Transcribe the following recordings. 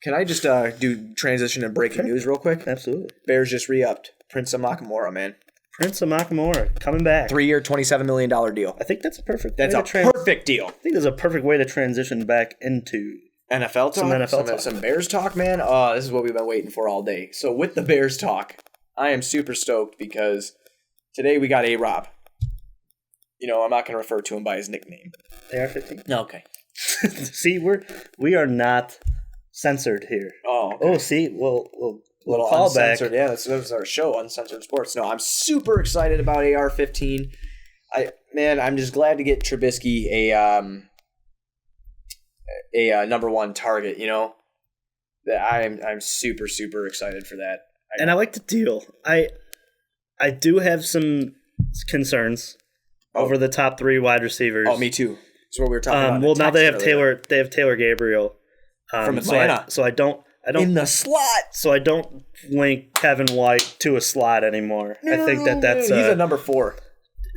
Can I just do transition and breaking news real quick? Absolutely. Bears just re-upped Prince Amukamara, man. Prince Amukamara coming back. 3-year, $27 million deal. I think that's a perfect. That's a perfect deal. I think there's a perfect way to transition back into NFL talk. Some Bears talk, man. This is what we've been waiting for all day. So with the Bears talk, I am super stoked because today we got A-Rob. You know, I'm not going to refer to him by his nickname. AR-15. Okay. See, we are not censored here. Oh, okay. Oh, see, we'll Little call back. uncensored. Yeah, that's our show, Uncensored Sports. No, I'm super excited about AR-15. I'm just glad to get Trubisky a number one target. You know, that I'm super excited for that. And I like the deal. I do have some concerns over the top 3 wide receivers. Oh, me too. That's what we were talking about. Well, now they have Taylor Gabriel from Atlanta. So I don't in the slot. So I don't link Kevin White to a slot anymore. I think that's he's a number 4.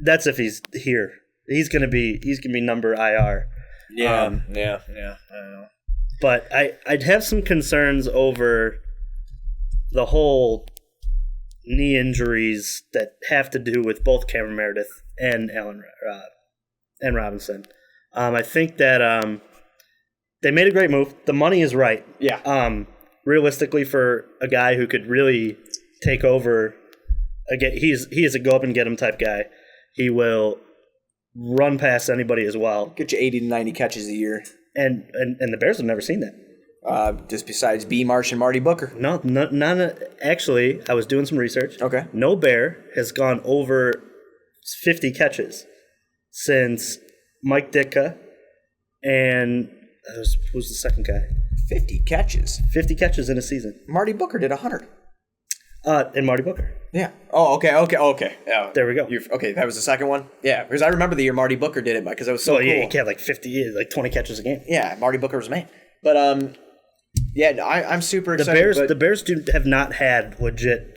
That's if he's here. He's gonna be number IR. Yeah. I don't know. But I'd have some concerns over the whole knee injuries that have to do with both Cameron Meredith and and Robinson. I think that they made a great move. The money is right. Yeah. Realistically, for a guy who could really take over, again, he is a go up and get him type guy. He will run past anybody as well. Get you 80 to 90 catches a year. And the Bears have never seen that. Just besides B. Marsh and Marty Booker. No, none. Actually, I was doing some research. Okay. No Bear has gone over 50 catches since Mike Ditka and who's the second guy? 50 catches. 50 catches in a season. Marty Booker did 100. And Marty Booker. Yeah. Oh, okay. Yeah. There we go. Okay, that was the second one? Yeah, because I remember the year Marty Booker did it because it was so cool. Yeah, he had like 20 catches a game. Yeah, Marty Booker was a man. But, I'm super excited. The Bears have not had legit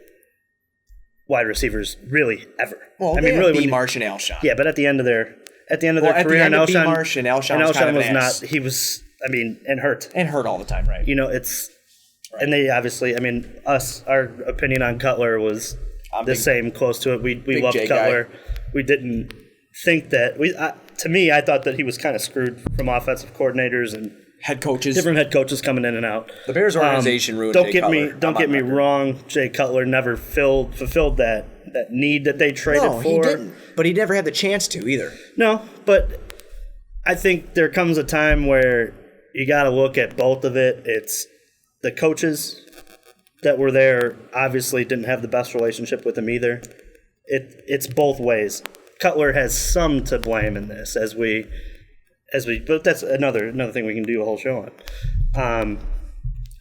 wide receivers really ever. Well, I mean, really, B. Marsh and Alshon. Yeah, but at the end of their career, and Alshon, B. Marsh and Alshon was not. He was. And hurt. And hurt all the time, right? You know, it's... Right. And they obviously... I mean, our opinion on Cutler was same, close to it. We loved Cutler. Guy. We didn't think that... to me, I thought that he was kind of screwed from offensive coordinators and... Head coaches. Different head coaches coming in and out. The Bears organization ruined Jay Cutler. Don't get me wrong. Jay Cutler never fulfilled that need that they traded for. No, he didn't. But he never had the chance to either. No, but I think there comes a time where... You got to look at both of it. It's the coaches that were there obviously didn't have the best relationship with him either. It's both ways. Cutler has some to blame in this but that's another thing we can do a whole show on.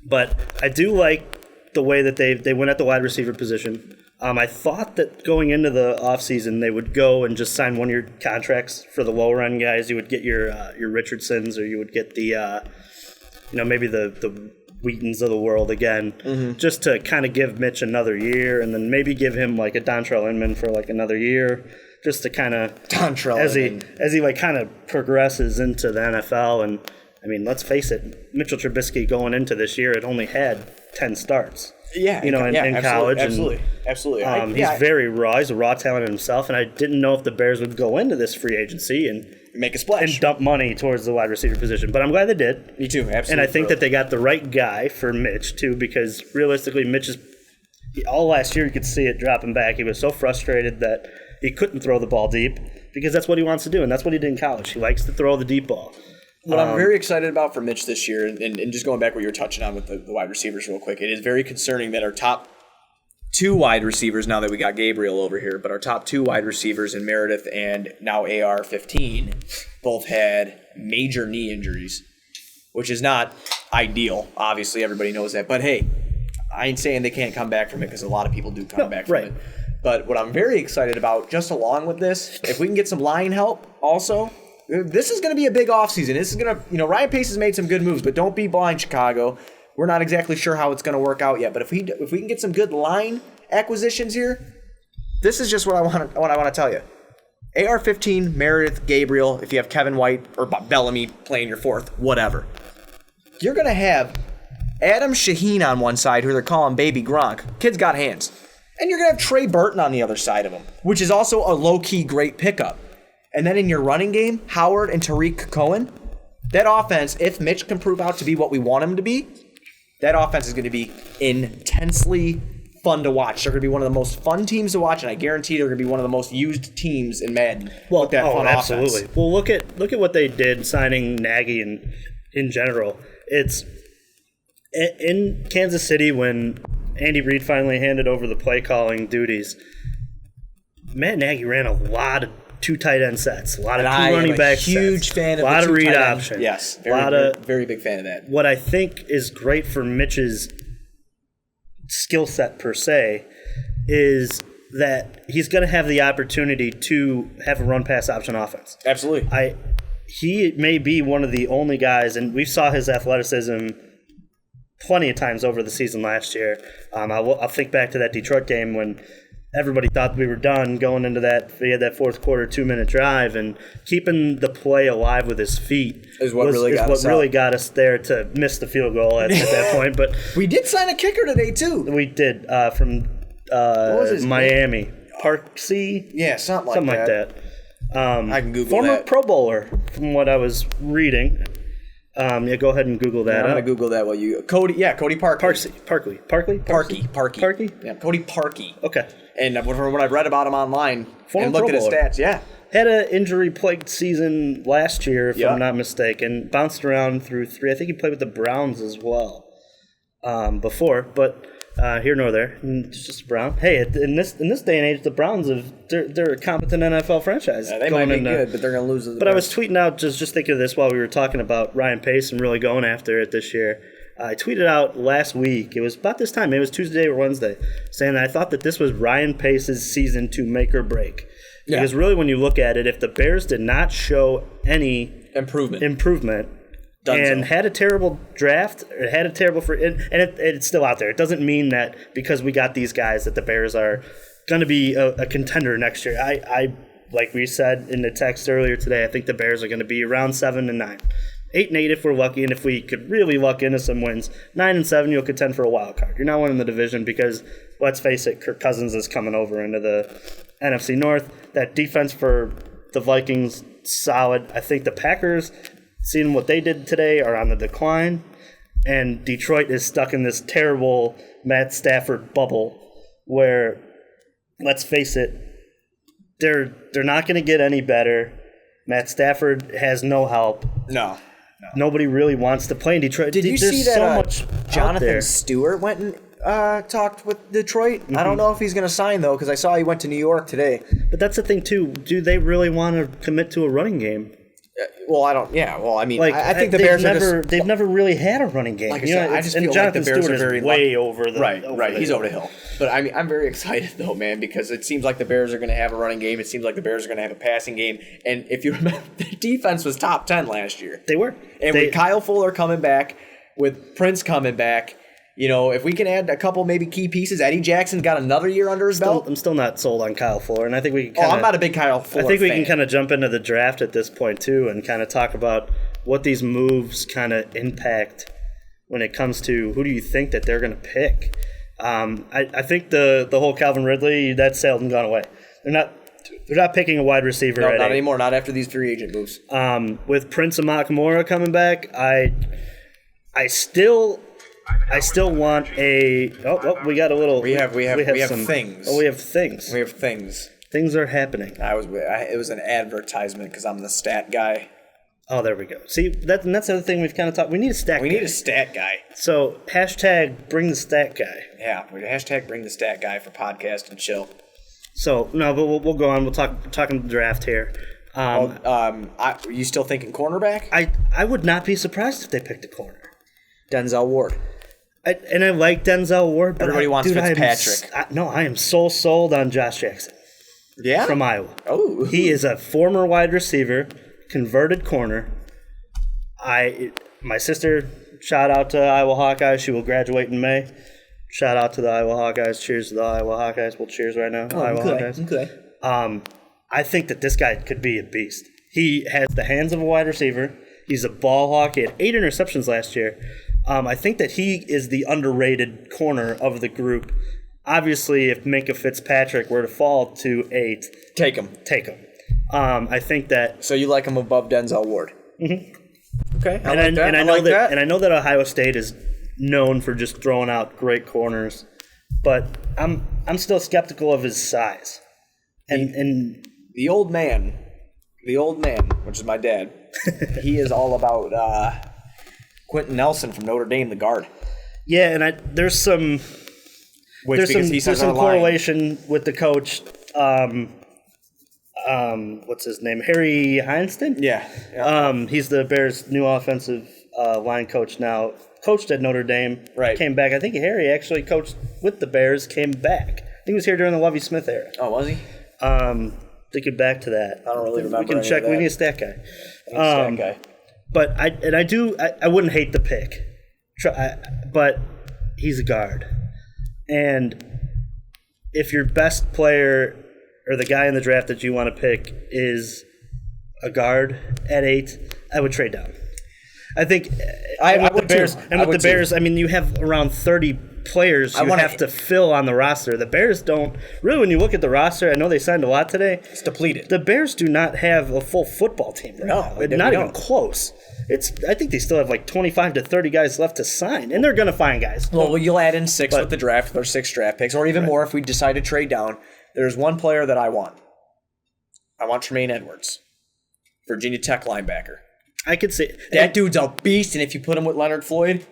But I do like the way that they went at the wide receiver position. I thought that going into the offseason, they would go and just sign 1-year contracts for the lower end guys. You would get your Richardsons, or you would get the, maybe the Wheatons of the world again, just to kind of give Mitch another year, and then maybe give him like a Dontrell Inman for like another year, just to kind of as he like kind of progresses into the NFL. And I mean, let's face it, Mitchell Trubisky going into this year had only had 10 starts. Yeah, in college. Absolutely. He's very raw. He's a raw talent himself, and I didn't know if the Bears would go into this free agency and make a splash and dump money towards the wide receiver position. But I'm glad they did. Me too, absolutely. And I think that they got the right guy for Mitch, too, because realistically, Mitch is all last year you could see it dropping back. He was so frustrated that he couldn't throw the ball deep because that's what he wants to do, and that's what he did in college. He likes to throw the deep ball. What I'm very excited about for Mitch this year, and just going back what you were touching on with the wide receivers real quick, it is very concerning that our top 2 wide receivers, now that we got Gabriel over here, but our top 2 wide receivers in Meredith and now AR-15 both had major knee injuries, which is not ideal. Obviously, everybody knows that. But hey, I ain't saying they can't come back from it because a lot of people do come back from it. But what I'm very excited about, just along with this, if we can get some line help also, this is going to be a big offseason. This is going to, Ryan Pace has made some good moves, but don't be blind, Chicago. We're not exactly sure how it's going to work out yet. But if we can get some good line acquisitions here, this is just what I want to tell you. AR-15, Meredith, Gabriel, if you have Kevin White or Bellamy playing your fourth, whatever. You're going to have Adam Shaheen on one side, who they're calling Baby Gronk. Kid's got hands. And you're going to have Trey Burton on the other side of him, which is also a low-key great pickup. And then in your running game, Howard and Tariq Cohen, that offense, if Mitch can prove out to be what we want him to be, that offense is going to be intensely fun to watch. They're going to be one of the most fun teams to watch, and I guarantee they're going to be one of the most used teams in Madden. Well, with that fun absolutely. offense. Well, look at what they did signing Nagy in general. It's in Kansas City when Andy Reid finally handed over the play calling duties. Matt Nagy ran a lot of 2 tight end sets, a lot of 2 running back sets, huge fan of a lot the of 2 read tight end. options. Yes, very big fan of that. What I think is great for Mitch's skill set per se is that he's going to have the opportunity to have a run-pass option offense. Absolutely. He may be one of the only guys, and we saw his athleticism plenty of times over the season last year. I'll think back to that Detroit game when everybody thought we were done going into that. We had that fourth quarter 2-minute drive, and keeping the play alive with his feet is what really got us there to miss the field goal at that point. But we did sign a kicker today too. We did from Miami, name? Parksy. Yeah, something like that. I can Google former that. Pro Bowler, from what I was reading. Yeah, go ahead and Google that. I'm gonna Google that while you Cody Parkey. Parkey. Yeah, Cody Parkey. Okay. And from what I've read about him online and looked at his stats, had an injury-plagued season last year, if I'm not mistaken. Bounced around through 3. I think he played with the Browns as well before, but here nor there. It's just a Brown. Hey, in this day and age, the Browns they're a competent NFL franchise. They might be good, but they're going to lose. But I was tweeting out just thinking of this while we were talking about Ryan Pace and really going after it this year. I tweeted out last week, it was about this time, maybe it was Tuesday or Wednesday, saying that I thought that this was Ryan Pace's season to make or break. Yeah. Because really when you look at it, if the Bears did not show any improvement and had a terrible draft, or had a terrible it's still out there. It doesn't mean that because we got these guys that the Bears are going to be a contender next year. I like we said in the text earlier today, I think the Bears are going to be around 7-9. 8-8 if we're lucky, and if we could really luck into some wins, 9-7 you'll contend for a wild card. You're not winning the division because, let's face it, Kirk Cousins is coming over into the NFC North. That defense for the Vikings, solid. I think the Packers, seeing what they did today, are on the decline, and Detroit is stuck in this terrible Matt Stafford bubble where, let's face it, they're not going to get any better. Matt Stafford has no help. No. Nobody really wants to play in Detroit. Did you see that so much Jonathan Stewart went and talked with Detroit? Mm-hmm. I don't know if he's going to sign, though, because I saw he went to New York today. But that's the thing, too. Do they really want to commit to a running game? Well, I don't. Yeah. Well, I mean, I think the Bears they've never really had a running game. Like I said, I just feel Jonathan like the Bears Stewart are very way over the right. He's over the hill. But I mean, I'm very excited though, man, because it seems like the Bears are going to have a running game. It seems like the Bears are going to have a passing game. And if you remember, the defense was top 10 last year. They were. And with Kyle Fuller coming back, with Prince coming back, you know, if we can add a couple maybe key pieces, Eddie Jackson got another year under his belt. I'm still not sold on Kyle Fuller, and I think we can I'm not a big Kyle Fuller fan. I think we can kind of jump into the draft at this point, too, and kind of talk about what these moves kind of impact when it comes to who do you think that they're going to pick. I think the whole Calvin Ridley, that's sailed and gone away. They're not picking a wide receiver. No, not anymore. Not after these free agent moves. With Prince Amukamara coming back, I still want a. We got a little. We have some things. Oh, we have things. We have things. Things are happening. It was an advertisement because I'm the stat guy. Oh, there we go. See, that's the other thing we've kind of talked. We need a stat guy. We need a stat guy. So, hashtag bring the stat guy. Yeah, hashtag bring the stat guy for podcast and chill. So, no, but we'll go on. We'll talking the draft here. Are you still thinking cornerback? I would not be surprised if they picked a corner. Denzel Ward. I like Denzel Ward, but everybody wants Fitzpatrick. I am so sold on Josh Jackson. Yeah? From Iowa. Oh. He is a former wide receiver, converted corner. My sister, shout out to Iowa Hawkeyes. She will graduate in May. Shout out to the Iowa Hawkeyes. Cheers to the Iowa Hawkeyes. We'll cheers right now. Iowa Hawkeyes. Okay. I think that this guy could be a beast. He has the hands of a wide receiver. He's a ball hawk. He had 8 interceptions last year. I think that he is the underrated corner of the group. Obviously, if Minkah Fitzpatrick were to fall to 8, Take him. take him. I think that, So you like him above Denzel Ward? Mm-hmm. Okay, I like that. and I I know like that. and I know that Ohio State is known for just throwing out great corners, but I'm still skeptical of his size. And The old man, which is my dad, he is all about Quentin Nelson from Notre Dame, the guard. yeah, and there's some correlation with the coach. What's his name? Harry Heinstein? Yeah. He's the Bears' new offensive line coach now. Coached at Notre Dame. Right. Came back. I think Harry actually coached with the Bears, came back. I think he was here during the Lovie Smith era. Oh, was he? Thinking back to that. I don't really remember We can any check. of We that. need a stat guy. That guy. But I wouldn't hate the pick. But he's a guard. And if your best player or the guy in the draft that you want to pick is a guard at 8, I would trade down. I think I with the would Bears, too. and I with the would too. Bears, I mean, you have around 30 players you have to fill on the roster. The Bears don't really. When you look at the roster, I know they signed a lot today. It's depleted. The Bears do not have a full football team right No, now. they Not even don't. close. I think they still have like 25 to 30 guys left to sign, and they're going to find guys. Well, you'll add in 6 with the draft, or 6 draft picks, or even more if we decide to trade down. There's one player that I want. I want Tremaine Edwards, Virginia Tech linebacker. I could say That dude's a beast, and if you put him with Leonard Floyd,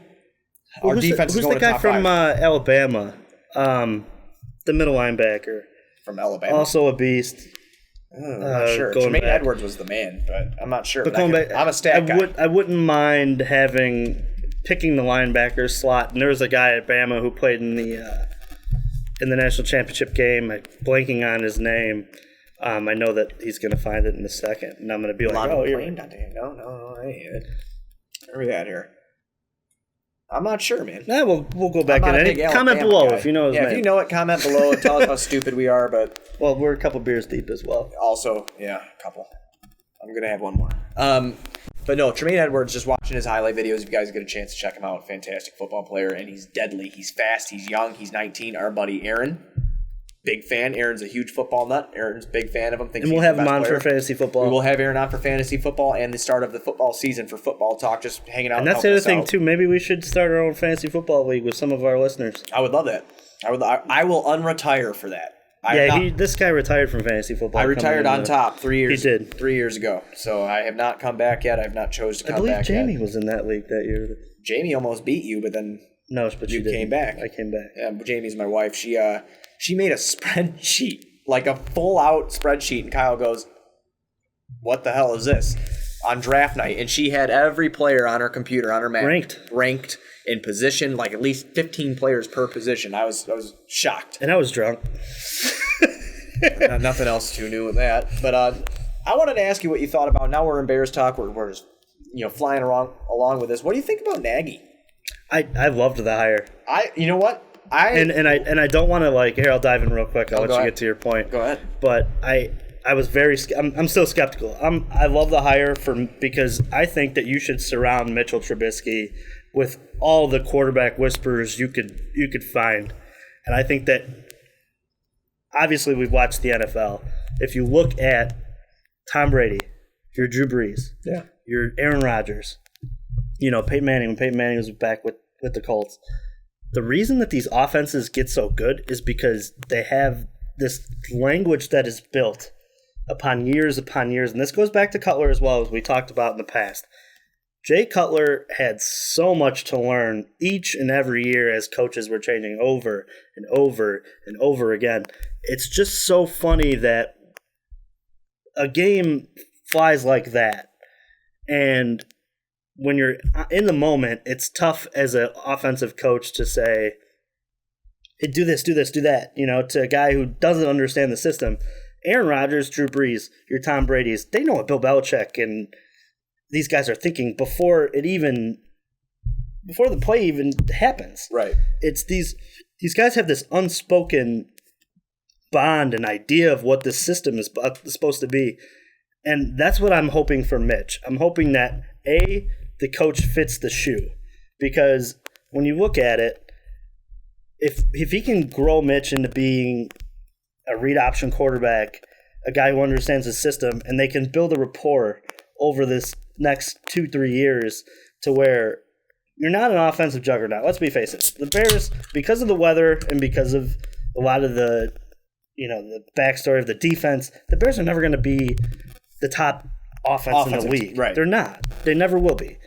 our defense is who's going the to guy top from 5. Alabama? The middle linebacker, From Alabama. also a beast. I'm not sure. going Tremaine back. Edwards was the man, but I'm not sure. But But going back, I'm a stat guy. I wouldn't mind picking the linebacker slot. And there was a guy at Bama who played in the national championship game. I'm blanking on his name. I know that he's going to find it in a second, and I'm going to be like, Lon "Oh, McClain? No, that ain't it. Where are we at here? I'm not sure, man. Nah, we'll go back I'm in. not a big Comment Alabama below guy. if you know his name. if you know it, comment below and tell us how stupid we are. But Well, we're a couple beers deep as well. also, yeah, a couple. I'm gonna have one more. But no, Tremaine Edwards. Just watching his highlight videos. If you guys get a chance to check him out, fantastic football player, and he's deadly. He's fast. He's young. He's 19. Our buddy Aaron, big fan. Aaron's a huge football nut. Aaron's a big fan of him. Thinks And we'll he's have the him best on player. for fantasy football. We will have Aaron on for fantasy football and the start of the football season for football talk. Just hanging out. And that's the other thing out. too. Maybe we should start our own fantasy football league with some of our listeners. I would love that. I will unretire for that. This guy retired from fantasy football. I retired coming on in, top 3 years. He did. 3 years ago. So I have not come back yet. I have not chose to I come believe back Jamie yet. was in that league that year. Jamie almost beat you, but then No, but you you came back. I came back. Yeah, but Jamie's my wife. She made a spreadsheet, like a full out spreadsheet, and Kyle goes, "What the hell is this?" On draft night, and she had every player on her computer on her Mac ranked in position, like at least 15 players per position. I was shocked. And I was drunk. Nothing else too new with that. But I wanted to ask you what you thought about. Now we're in Bears talk. We're just flying along with this. What do you think about Nagy? I loved the hire. You know what? And I don't want to here. I'll dive in real quick. I'll let you get to your point. Go ahead. But I was I'm still skeptical. I love the hire because I think that you should surround Mitchell Trubisky with all the quarterback whisperers you could find, and I think that obviously we've watched the NFL. If you look at Tom Brady, you're Drew Brees, you're Aaron Rodgers, Peyton Manning when Peyton Manning was back with the Colts. The reason that these offenses get so good is because they have this language that is built upon years, and this goes back to Cutler as well, as we talked about in the past. Jay Cutler had so much to learn each and every year as coaches were changing over and over and over again. It's just so funny that a game flies like that, and when you're in the moment, it's tough as an offensive coach to say, hey, do this, do that, to a guy who doesn't understand the system. Aaron Rodgers, Drew Brees, your Tom Brady's, they know what Bill Belichick and these guys are thinking before the play even happens. Right. It's these guys have this unspoken bond and idea of what this system is supposed to be. And that's what I'm hoping for Mitch. I'm hoping that, A, the coach fits the shoe. because when you look at it, if he can grow Mitch into being a read option quarterback, a guy who understands the system, and they can build a rapport over this next 2-3 years to where you're not an offensive juggernaut. Let's be face it. The Bears, because of the weather and because of a lot of the backstory of the defense, the Bears are never going to be the top offense in the league. Right. They're not. They never will be.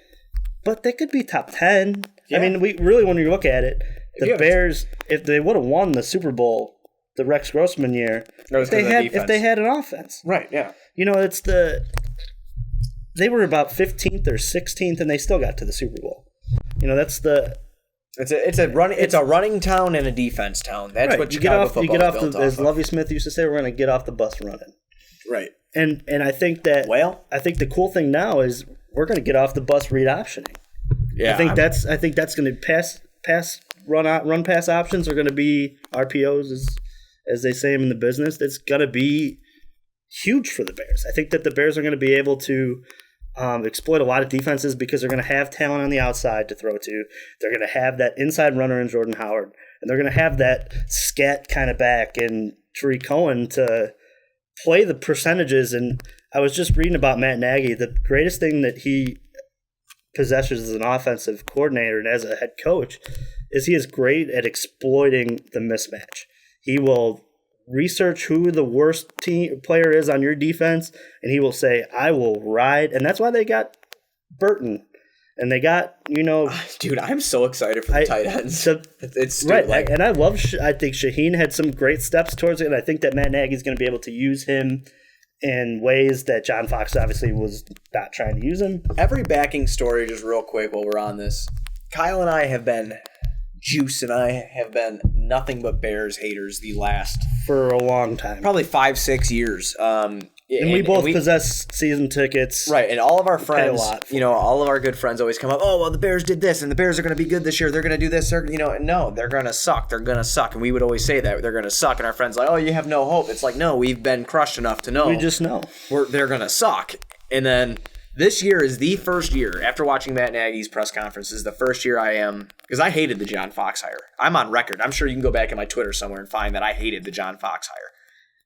But they could be top 10. Yeah. I mean, we really, when you look at it, the Bears, if they would have won the Super Bowl, the Rex Grossman year, if they had an offense. Right, yeah. They were about 15th or 16th, and they still got to the Super Bowl. It's a running town and a defense town. That's right. what Chicago football is built off as of. Lovie Smith used to say, we're going to get off the bus running. Right. And I think that I think the cool thing now is we're going to get off the bus read optioning. Yeah. I think that's going to run pass options are going to be RPOs as they say them in the business. It's going to be huge for the Bears. I think that the Bears are going to be able to exploit a lot of defenses because they're going to have talent on the outside to throw to. They're going to have that inside runner in Jordan Howard, and they're going to have that scat kind of back in Tariq Cohen to play the percentages. And I was just reading about Matt Nagy. The greatest thing that he possesses as an offensive coordinator and as a head coach is he is great at exploiting the mismatch. He will research who the worst player is on your defense, and he will say, I will ride. And that's why they got Burton. And they got, Dude, I'm so excited for the tight ends. It's right. And I think Shaheen had some great steps towards it, and I think that Matt Nagy's going to be able to use him in ways that John Fox obviously was not trying to use him. Every backing story, just real quick while we're on this, Kyle and I have been, Juice and I have been nothing but Bears haters for a long time. Probably 5-6 years. And we both possess season tickets. Right, and all of our friends, all of our good friends always come up, oh, well, the Bears did this, and the Bears are going to be good this year. They're going to do this. No, they're going to suck. They're going to suck. And we would always say that. They're going to suck. And our friends like, oh, you have no hope. It's like, no, we've been crushed enough to know. We just know. They're going to suck. And then this year is the first year, after watching Matt Nagy's press conferences, the first year I am, because I hated the John Fox hire. I'm on record. I'm sure you can go back in my Twitter somewhere and find that I hated the John Fox hire.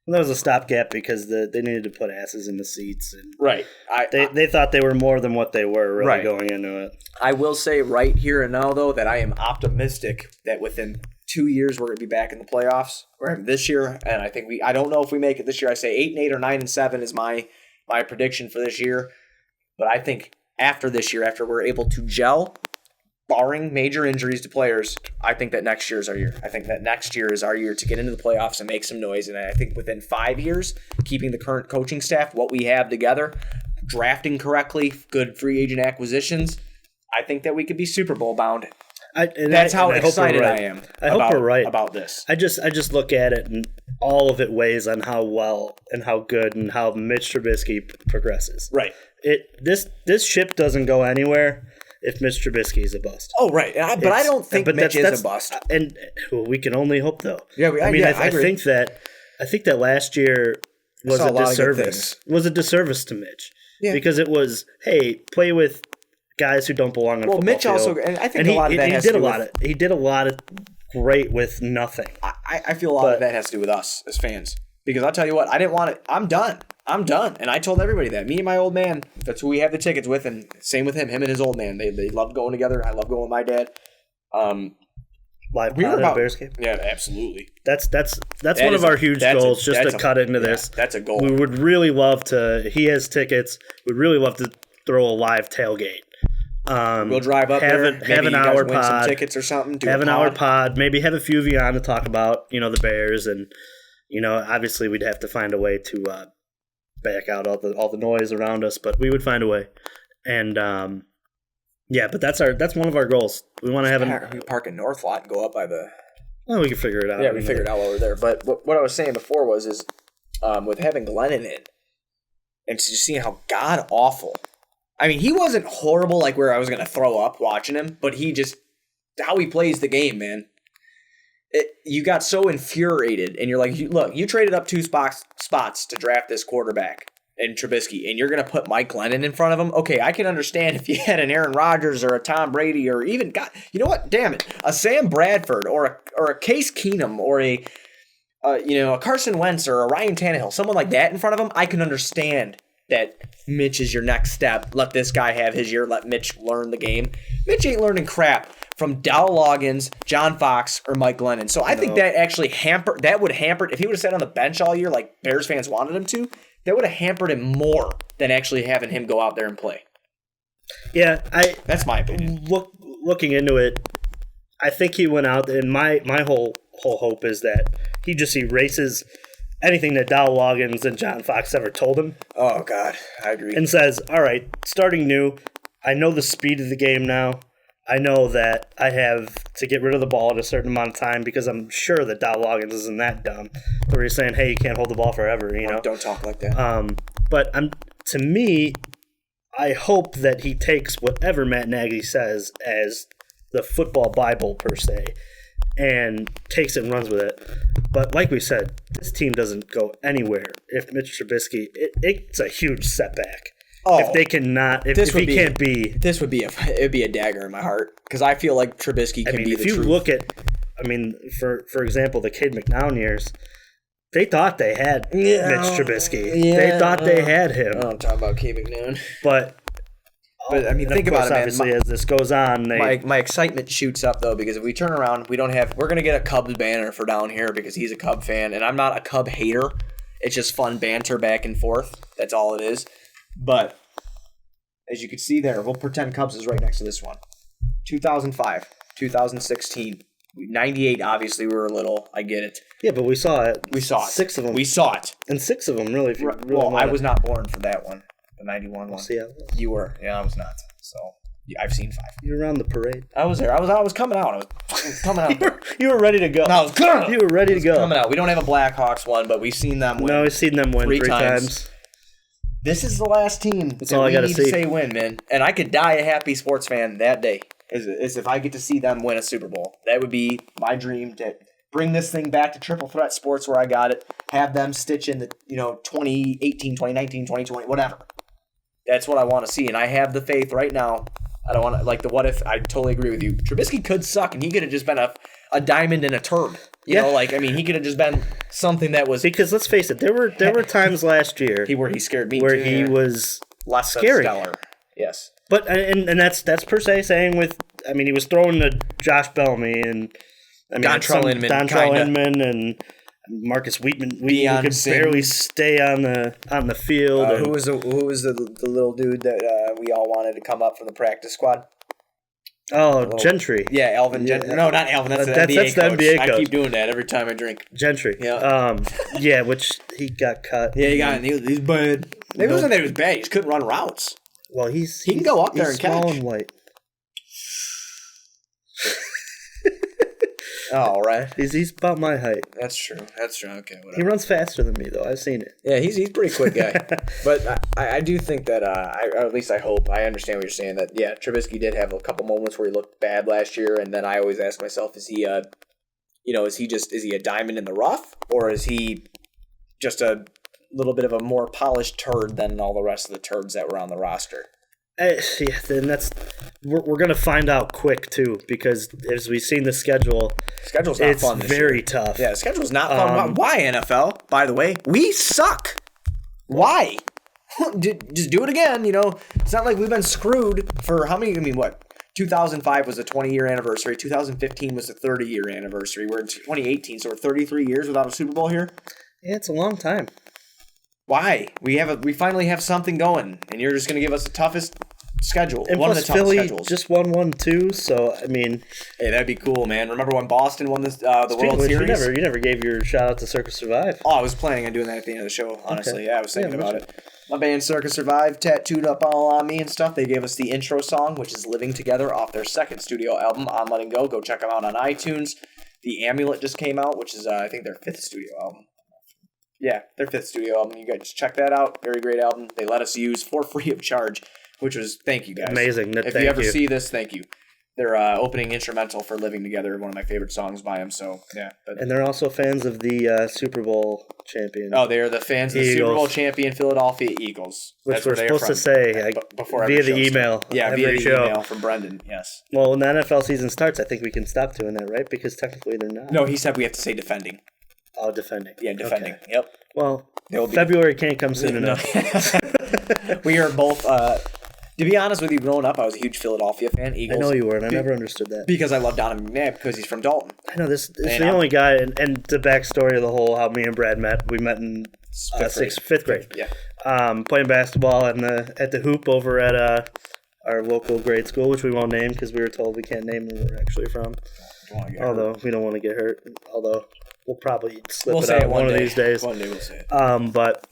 Well, that was a stopgap because they needed to put asses in the seats. And right. They thought they were more than what they were going into it. I will say right here and now, though, that I am optimistic that within 2 years we're going to be back in the playoffs. We're having this year, and I think I don't know if we make it this year. I say 8-8 or 9-7 is my prediction for this year. But I think after this year, after we're able to gel, barring major injuries to players, I think that next year is our year. I think that next year is our year to get into the playoffs and make some noise. And I think within 5 years, keeping the current coaching staff, what we have together, drafting correctly, good free agent acquisitions, I think that we could be Super Bowl bound. That's how excited I am. I hope we're right about this. I just look at it and all of it weighs on how well and how good and how Mitch Trubisky progresses. Right. This ship doesn't go anywhere if Mitch Trubisky is a bust. Oh, right. But I don't think Mitch is a bust. And we can only hope, though. Yeah, I think that last year was a disservice. Was a disservice to Mitch because it was, hey, play with guys who don't belong on football Mitch field. also, and I think a lot of that has to do with... He did a lot of great with nothing. I feel a lot of that has to do with us as fans. Because I'll tell you what, I didn't want it. I'm done. And I told everybody that. Me and my old man, that's who we have the tickets with, and same with him and his old man. They love going together. I love going with my dad. Live pod at Bears game? Yeah, absolutely. That's one of our huge goals, just to cut into this. That's a goal. We would really love to, he has tickets, we'd really love to throw a live tailgate. We'll drive up there. Have an hour win pod. Some tickets or something. Have an hour pod. Maybe have a few of you on to talk about, the Bears, and obviously we'd have to find a way to back out all the noise around us, but we would find a way. And but that's one of our goals. We want to have we park in North Lot and go up by the. Well, we can figure it out. Yeah, we figured it out while we're there. But what I was saying before was with having Glennon in, and just seeing how god awful. I mean, he wasn't horrible like where I was going to throw up watching him, but how he plays the game, man. You got so infuriated, and you're like, look, you traded up 2 spots to draft this quarterback. and Trubisky, and you're going to put Mike Glennon in front of him, okay, I can understand if you had an Aaron Rodgers or a Tom Brady or even, God, you know what? Damn it, a Sam Bradford or a Case Keenum or a Carson Wentz or a Ryan Tannehill, someone like that in front of him, I can understand that Mitch is your next step. Let this guy have his year. Let Mitch learn the game. Mitch ain't learning crap from Dow Loggins, John Fox, or Mike Glennon. So I think that actually would hamper, if he would have sat on the bench all year like Bears fans wanted him to, that would have hampered him more than actually having him go out there and play. Yeah, that's my opinion. Looking into it, I think he went out, and my whole hope is that he just erases anything that Dow Loggins and John Fox ever told him. Oh, God, I agree. And says, all right, starting new, I know the speed of the game now. I know that I have to get rid of the ball in a certain amount of time because I'm sure that Dow Loggins isn't that dumb. Where he's saying, hey, you can't hold the ball forever, you know? Don't talk like that. But to me, I hope that he takes whatever Matt Nagy says as the football Bible, per se, and takes it and runs with it. But like we said, this team doesn't go anywhere if Mitch Trubisky, it's a huge setback. If they cannot, if he can't be, this would be a dagger in my heart because I feel like Trubisky can be the truth. If you look at, for example, the Cade McNown years, they thought they had Mitch Trubisky. Yeah, they thought they had him. I'm talking about Cade McNown, but I mean, think about it, man. Obviously, as this goes on, my excitement shoots up though because if we turn around, we're gonna get a Cubs banner for down here because he's a Cub fan and I'm not a Cub hater. It's just fun banter back and forth. That's all it is. But as you can see there, we'll pretend Cubs is right next to this one. 2005, 2016, 98. Obviously, we were little. I get it. Yeah, but we saw it. We saw it. 6 of them. We saw it. And 6 of them, really. If you really well, I was not born for that one, the 91 one. See, you were. Yeah, I was not. So yeah, I've seen 5. You were around the parade. I was there. I was coming out. I was fucking coming out. You were ready to go. I was good. You were ready to go. Coming out. We don't have a Blackhawks one, but we've seen them win. No, we've seen them win 3 times. This is the last team That's all I gotta need see. to say win, man. And I could die a happy sports fan that day. Is if I get to see them win a Super Bowl. That would be my dream to bring this thing back to Triple Threat Sports where I got it. Have them stitch in the 2018, 2019, 2020, whatever. That's what I want to see. And I have the faith right now. I don't want to, like the what if, I totally agree with you. Trubisky could suck and he could have just been a diamond in a turd. You know, like, I mean, he could have just been something that was... Because let's face it, there were times last year where he scared me where too. he was less scary. Stellar. Yes. But, and that's per se saying with, I mean, he was throwing to Josh Bellamy and Dontrell Inman and Marcus Wheatman who could barely stay on the field. Who was the little dude that we all wanted to come up from the practice squad? Oh, Gentry. Yeah, Alvin Gentry. No, not Alvin. That's the NBA coach. NBA coach. I keep doing that every time I drink. Gentry. Yeah. Yeah, which he got cut. Yeah, he got it. He's bad. Maybe it wasn't that he was bad. He just couldn't run routes. Well, he can go up there and small catch. And white. Oh, right. He's about my height. That's true. Okay, whatever. He runs faster than me, though. I've seen it. Yeah, he's a pretty quick guy. But I do think that, or at least I hope, I understand what you're saying, that, yeah, Trubisky did have a couple moments where he looked bad last year, and then I always ask myself, is he a diamond in the rough, or is he just a little bit of a more polished turd than all the rest of the turds that were on the roster? Yeah, then we're gonna find out quick too, because as we've seen the schedule's not fun this year. Very tough. Yeah, the schedule's not fun. Why, NFL? By the way, we suck. Why? Just do it again. It's not like we've been screwed for how many? 2005 was the 20-year anniversary. 2015 was the 30-year anniversary. We're in 2018, so we're 33 years without a Super Bowl here. Yeah, it's a long time. Why? We finally have something going, and you're just going to give us the toughest schedule. And one plus of the toughest Philly schedules. just won 1-2, so I mean, hey, that'd be cool, man. Remember when Boston won the World Series? You never gave your shout out to Circus Survive. Oh, I was planning on doing that at the end of the show. Honestly, Okay. Yeah, I was thinking about it. My band Circus Survive tattooed up all on me and stuff. They gave us the intro song, which is "Living Together" off their second studio album, "On Letting Go." Go check them out on iTunes. The Amulet just came out, which is I think their 5th studio album. Yeah, their 5th studio album. You guys check that out. Very great album. They let us use for free of charge, which was, thank you guys. Amazing. If you ever see this, thank you. their opening instrumental for "Living Together," one of my favorite songs by them. So yeah, but And they're also fans of the Super Bowl champion. oh, they are the fans of the Super Eagles. Bowl champion Philadelphia Eagles. Which That's we're where they are supposed to from. say Before via every the show email. starts. Yeah, every via the show. email from Brendan. Yes. Well, when the NFL season starts, I think we can stop doing that, right? Because technically they're not. No, he said we have to say defending. Oh, defending. Yeah, defending. Okay. Yep. Well, They'll be- February can't come soon No. enough. We are both. To be honest with you, growing up, I was a huge Philadelphia fan. I Eagles. know you were, and I never understood that. Because I love Donovan McNabb because he's from Dalton. I know this is And the I'm- only guy, and the backstory of the whole how me and Brad met. We met in fifth grade. Yeah. Playing basketball at the hoop over at our local grade school, which we won't name because we were told we can't name where we're actually from. Although we don't want to get hurt. Although we'll probably slip We'll it say out it one day. of these days. One day we'll say it. But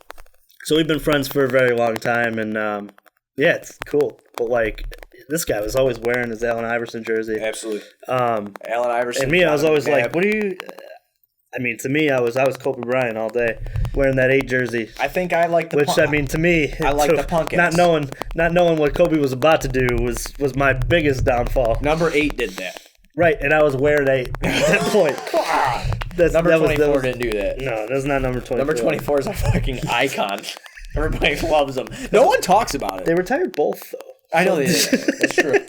so we've been friends for a very long time, and yeah, it's cool. But like this guy was always wearing his Allen Iverson jersey. Absolutely. Um, Allen Iverson. and me, I was always Donovan like, McNabb. "What do you?" I mean, to me, I was Kobe Bryant all day, wearing that 8 jersey. I think I like the Which punk. I mean, to me, I like the punk Not ass. knowing what Kobe was about to do was my biggest downfall. Number 8 did that. Right, and I was wearing 8 at that point. Number that 24 didn't do that. No, that's not number 24. Number 24 is a fucking icon. Everybody loves him. No one talks about it. They retired both, though. I know they did. That's true.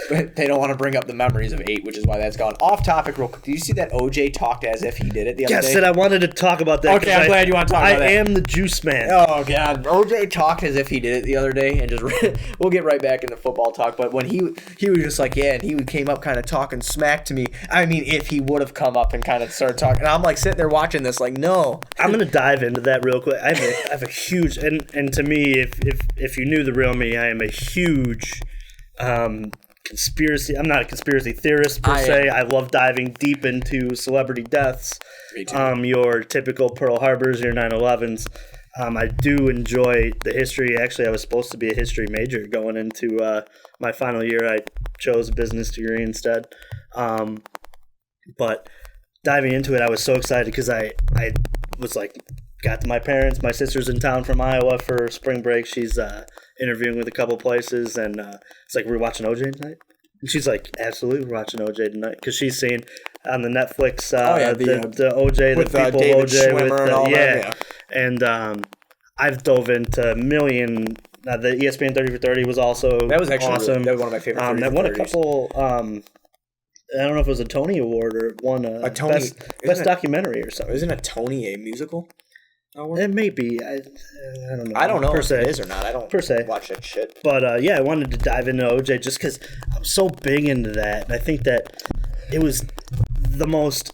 But they don't want to bring up the memories of 8, which is why that's gone. Off topic real quick. Did you see that OJ talked as if he did it the other Yes, day? and I wanted to talk about that. Okay, I'm glad you want to talk about that. I am the juice man. Oh god, OJ talked as if he did it the other day, and just we'll get right back into football talk. But when he was just like, yeah, and he came up kind of talking smack to me. I mean, if he would have come up and kind of started talking, and I'm like sitting there watching this, like, no. I'm gonna dive into that real quick. I have a huge and to me, if you knew the real me, I am a huge conspiracy. I'm not a conspiracy theorist per se. I love diving deep into celebrity deaths. Me too. Your typical Pearl Harbors, your 9/11s. I do enjoy the history. Actually, I was supposed to be a history major going into my final year. I chose a business degree instead. But diving into it, I was so excited because I was like, got to my parents. My sister's in town from Iowa for spring break. She's interviewing with a couple places, and it's like, we're watching OJ tonight? And she's like, absolutely, we're watching OJ tonight. Because she's seen on the Netflix the OJ, with, the people David OJ. Schwimmer with and all that, yeah. And I've dove into a million. The ESPN 30 for 30 was also That was actually awesome. that was one of my favorite. That won a 30s. couple. I don't know if it was a Tony Award or it won a Tony- best documentary or something. Isn't a Tony a musical? It may be. I don't know. I don't know per if se. it is or not. I don't Per se. watch that shit. But yeah, I wanted to dive into OJ just because I'm so big into that. And I think that it was the most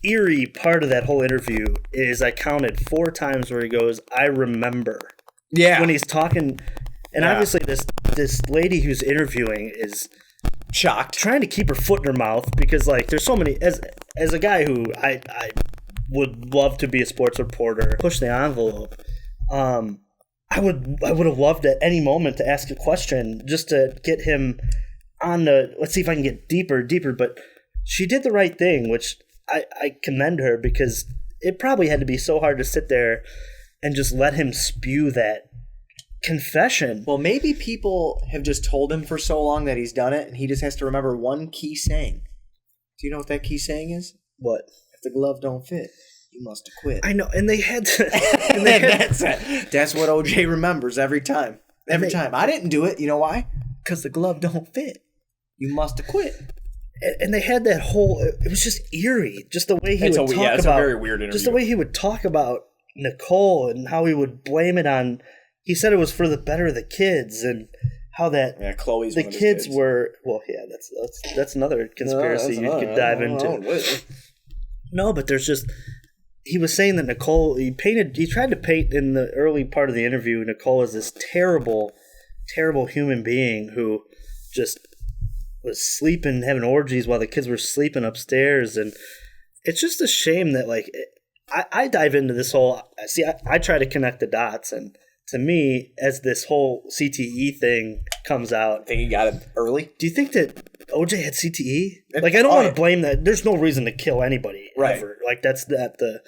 eerie part of that whole interview is I counted 4 times where he goes, I remember. Yeah. When he's talking. And Yeah. obviously this lady who's interviewing is shocked. trying to keep her foot in her mouth because like there's so many as a guy who I would love to be a sports reporter, push the envelope. I would have loved at any moment to ask a question just to get him on the let's see if I can get deeper, but she did the right thing, which I commend her because it probably had to be so hard to sit there and just let him spew that confession. Well, maybe people have just told him for so long that he's done it, and he just has to remember one key saying. Do you know what that key saying is? What? If the glove don't fit, you must have quit. I know, and they had to. And that's it. That's what OJ remembers every time. Every time. I didn't do it. You know why? Because the glove don't fit. You must have quit. And they had that whole. It was just eerie, just the way he would talk about. It's a very weird interview. Just the way he would talk about Nicole and how he would blame it on. He said it was for the better of the kids and how that Chloe's the one of his kids were. Well, yeah, that's another conspiracy you could dive into. No, but there's just. He was saying that Nicole. He tried to paint in the early part of the interview Nicole as this terrible, terrible human being who just was sleeping, having orgies while the kids were sleeping upstairs, and it's just a shame that like I dive into this whole. See, I try to connect the dots, and to me, as this whole CTE thing comes out, I think he got it early. do you think that OJ had CTE? Like, I don't want to blame that. There's no reason to kill anybody ever. Like, that's not the.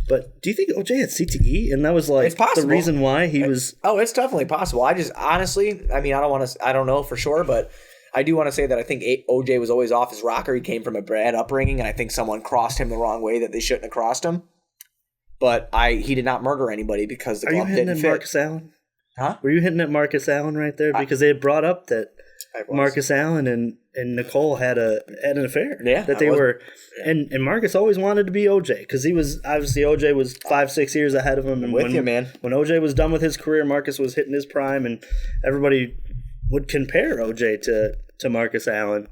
But do you think OJ had CTE? And that was like the reason why he was. Oh, it's definitely possible. I just honestly, I mean, I don't know for sure, but I do want to say that I think OJ was always off his rocker. He came from a bad upbringing, and I think someone crossed him the wrong way that they shouldn't have crossed him. But he did not murder anybody because the glove didn't fit. Marcus Allen? Huh? Were you hitting at Marcus Allen right there? Because they had brought up that Marcus Allen and Nicole had an affair. Yeah, that they were, and Marcus always wanted to be OJ because he was obviously OJ was 5-6 years ahead of him. And with you, man. When OJ was done with his career, Marcus was hitting his prime, and everybody would compare OJ to Marcus Allen.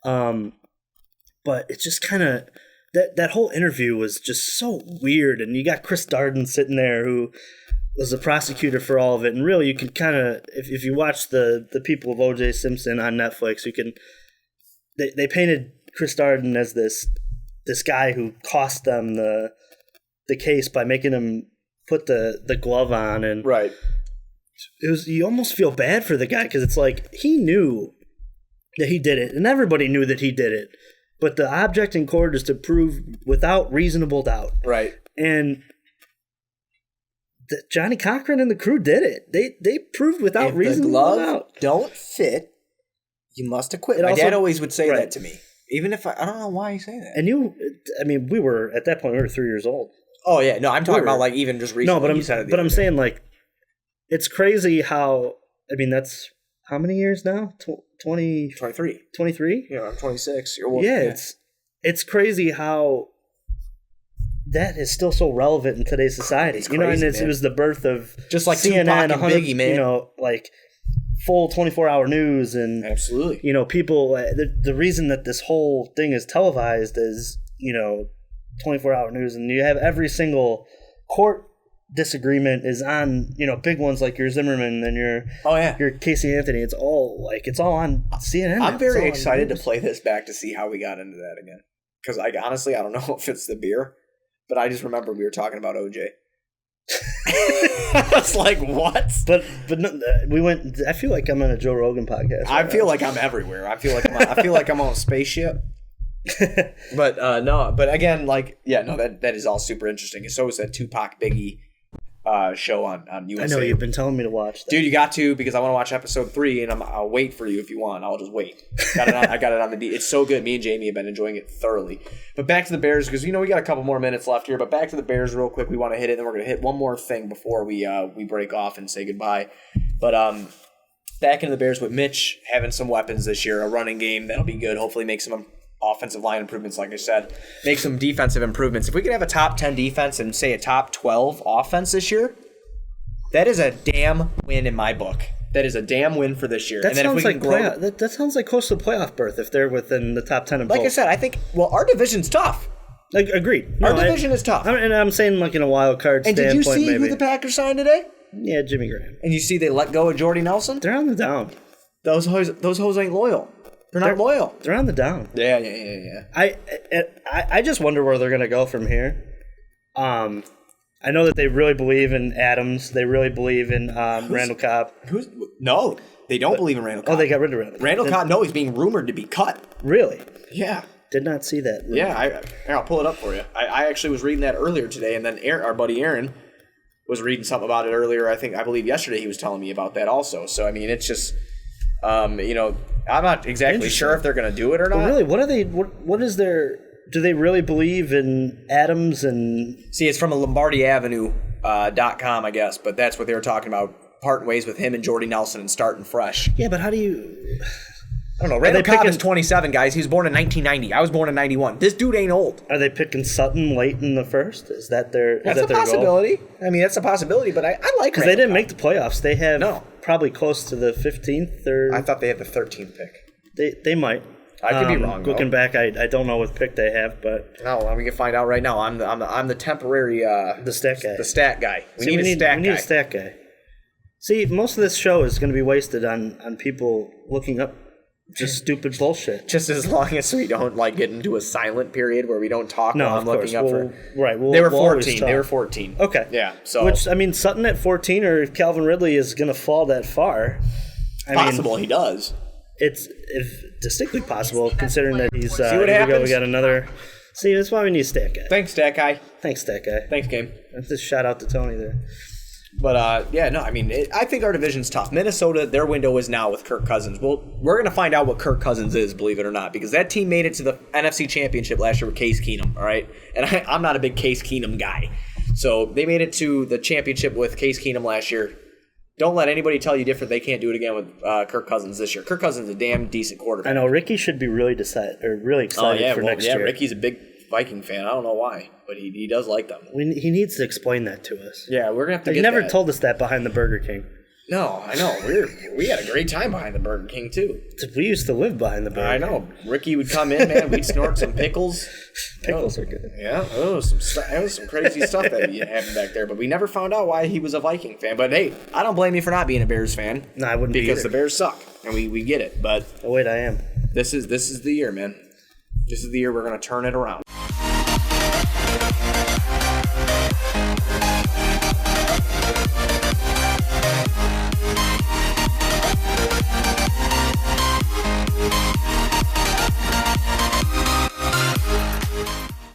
But it's just kind of that whole interview was just so weird, and you got Chris Darden sitting there who was the prosecutor for all of it, and really you can kind of if you watch the people of O.J. Simpson on Netflix, you can they painted Chris Darden as this guy who cost them the case by making him put the glove on, and right. It was, you almost feel bad for the guy because it's like he knew that he did it, and everybody knew that he did it, but the object in court is to prove without reasonable doubt, right? And Johnny Cochran and the crew did it. They proved without reasonable doubt. If the glove don't fit, you must acquit. My dad always would say that to me. Even if I don't know why you say that. And we were at that point, we were 3 years old. Oh yeah, no, I'm talking about like even just recently. No, but I'm saying like, it's crazy how, that's how many years now? 23. 23? Yeah, I'm 26. Yeah, it's crazy how that is still so relevant in today's society. It's crazy, and it was the birth of just like CNN, Tupac and Biggie, man. Like full 24-hour news, and absolutely. People. The reason that this whole thing is televised is 24-hour news, and you have every single court disagreement is on big ones like your Zimmerman and your Casey Anthony. It's all on CNN. I'm very excited to play this back to see how we got into that again, because honestly I don't know if it's the beer, but I just remember we were talking about OJ. I was like, what? But no, we went. I feel like I'm on a Joe Rogan podcast. I feel like I'm everywhere. I feel like I'm on a spaceship. But no. But again, that is all super interesting. So is that Tupac Biggie show on USA. I know you've been telling me to watch that. Dude, you got to, because I want to watch episode 3, and I'll wait for you if you want. I'll just wait. I got it on the D. It's so good. Me and Jamie have been enjoying it thoroughly. But back to the Bears, because we got a couple more minutes left here. But back to the Bears real quick. We want to hit it, and then we're going to hit one more thing before we break off and say goodbye. But back into the Bears with Mitch having some weapons this year, a running game that'll be good. Hopefully make some offensive line improvements, like I said. Make some defensive improvements. If we could have a top 10 defense and say a top 12 offense this year, that is a damn win in my book. That is a damn win for this year. That sounds like that sounds like close to the playoff berth if they're within the top 10 of both. Like I said, I think our division's tough. Agreed. Our division is tough. And I'm saying like in a wild card standpoint. And did you see maybe who the Packers signed today? Yeah, Jimmy Graham. And you see they let go of Jordy Nelson? They're on the down. Those hoes ain't loyal. They're not loyal. They're on the down. Yeah. I just wonder where they're going to go from here. I know that they really believe in Adams. They really believe in Randall Cobb. No, they don't believe in Randall Cobb. Oh, they got rid of Randall Cobb. Randall Cobb, no, he's being rumored to be cut. Really? Yeah. Did not see that. Rumor. Yeah, I'll pull it up for you. I actually was reading that earlier today, and then our buddy Aaron was reading something about it earlier. I believe yesterday he was telling me about that also. So, it's just, I'm not exactly sure if they're going to do it or not. But really, what are they, what is their... Do they really believe in Adams and... See, it's from a LombardiAvenue.com, I guess, but that's what they were talking about, parting ways with him and Jordy Nelson and starting fresh. Yeah, but how do you... I don't know. Randall Cobb is 27, guys. He was born in 1990. I was born in 91. This dude ain't old. Are they picking Sutton late in the first? Is that their That's a possibility. Goal? That's a possibility, but I like because they didn't make the playoffs. They have probably close to the 15th or... I thought they had the 13th pick. They might. I could be wrong. Looking back, I don't know what pick they have, but no, we can find out right now. I'm the temporary the stat guy. The stat guy. We need a stat guy. See, most of this show is going to be wasted on people looking up just stupid bullshit. Just as long as we don't get into a silent period where we don't talk. No, while I'm looking up for. Right. They were 14. They were 14. Okay. Yeah. So which Sutton at 14 or Calvin Ridley is going to fall that far. Possible he does. It's distinctly possible, considering that he's... See what happens? We got another... See, that's why we need a stat guy. Thanks, stat guy. Thanks, stat guy. Thanks, game. Just shout out to Tony there. But yeah, no, I mean, I think our division's tough. Minnesota, their window is now with Kirk Cousins. Well, we're going to find out what Kirk Cousins is, believe it or not, because that team made it to the NFC Championship last year with Case Keenum, all right? And I'm not a big Case Keenum guy. So they made it to the championship with Case Keenum last year. Don't let anybody tell you different. They can't do it again with Kirk Cousins this year. Kirk Cousins is a damn decent quarterback. I know Ricky should be really excited for next year. Ricky's a big Viking fan. I don't know why, but he does like them. He needs to explain that to us. Yeah, we're gonna have to. He never told us that behind the Burger King. No, I know. We had a great time behind the Burger King too. We used to live behind the Burger King. I know. Ricky would come in, man. We'd snort some pickles. Pickles are good. Yeah, it was some crazy stuff that happened back there. But we never found out why he was a Viking fan. But hey, I don't blame you for not being a Bears fan. No, I wouldn't because be the Bears suck, and we get it. But oh wait, I am. This is the year, man. This is the year we're gonna turn it around.